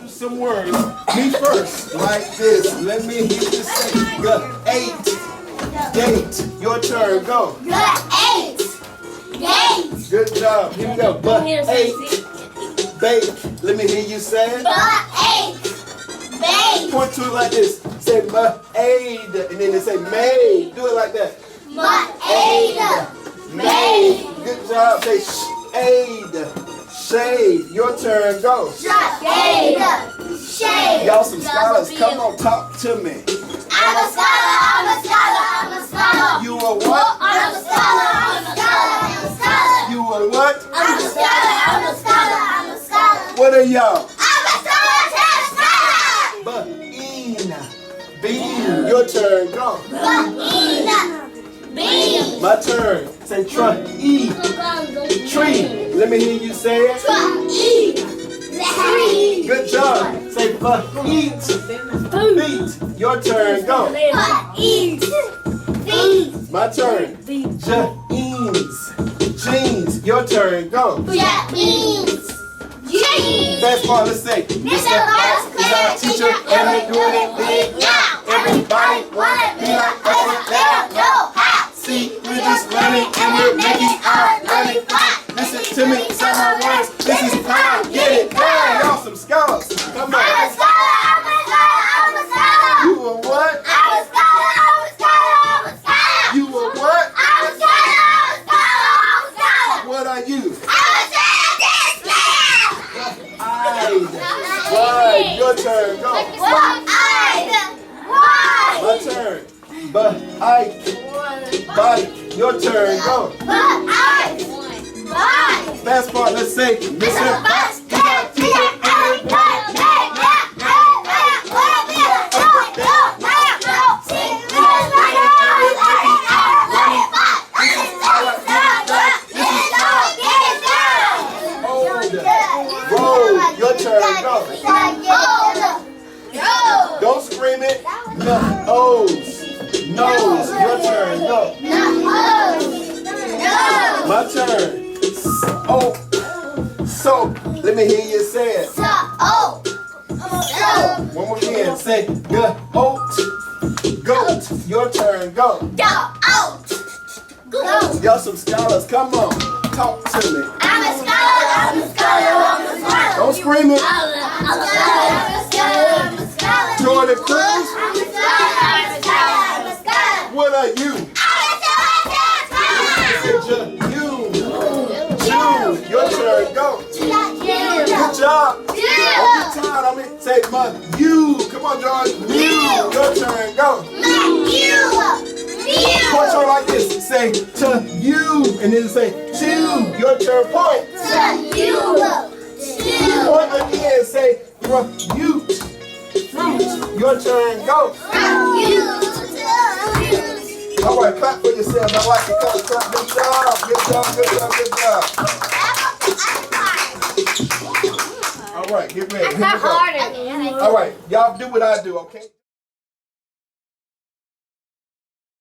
do some words. Me first, like this. Let me hear you say, eight. Gate. Your turn. Go. Eight. Gate. Good job. Here we go. But eight. Bake. Let me hear you say it. But eight. Bake. Point to it like this. Say aid, and then they say made. Do it like that. Aid. Made. Good job. Say aid. Shade. Your turn. Go. Shade. Shade. Y'all some scholars. Come on, talk to me. I'm a scholar. I'm a scholar. I'm a scholar. You a what? I'm a scholar. I'm a scholar. I'm a scholar. You a what? I'm a scholar. I'm a scholar. I'm a scholar. What are y'all? I'm a scholar. Bean. Your turn. Go. Bean. My turn. Say tree. Tree. Let me hear you say it. Tree. Good job. Say eat. Feet. Your turn. Go. Eat. Feet. My turn. Jeans. Your turn. Go. Jeans. Jeans. Best part. Let's say Mr. X is our teacher and we're doing it big now. Everybody wanna be like us and let us know how. See, we're just learning and we're making our learning fun. Listen to me, say my words. This is how I get it done. Y'all some scholars. Come on. I'm a scholar. I'm a scholar. I'm a scholar. You a what? I'm a scholar. I'm a scholar. I'm a scholar. You a what? I'm a scholar. I'm a scholar. I'm a scholar. What are you? I'm a scientist. Right. Your turn. Go. My turn. Bike. Your turn. Go. Fast part. Let's say Mr. Box is our teacher and we're doing it big now. Your turn, go. Don't scream it. Nose. Your turn, go. My turn. Soap. Let me hear you say it. One more again. Say goat. Your turn, go. Y'all some scholars. Come on. Talk to me. I'm a scholar. I'm a scholar. I'm a scholar. Don't scream it. I'm a scholar. I'm a scholar. I'm a scholar. Jordan Cruz. I'm a scholar. I'm a scholar. I'm a scholar. What are you? June. Your turn. Go. Good job. Don't get tired. Say you. Come on, George. Your turn. Go. Point your like this. Say to you, and then say to. Your turn. Point. Point again. Say fruit. Your turn. Go. All right, clap for yourself. I like it. Clap. Good job. All right, get ready. Here we go. All right, y'all do what I do, okay?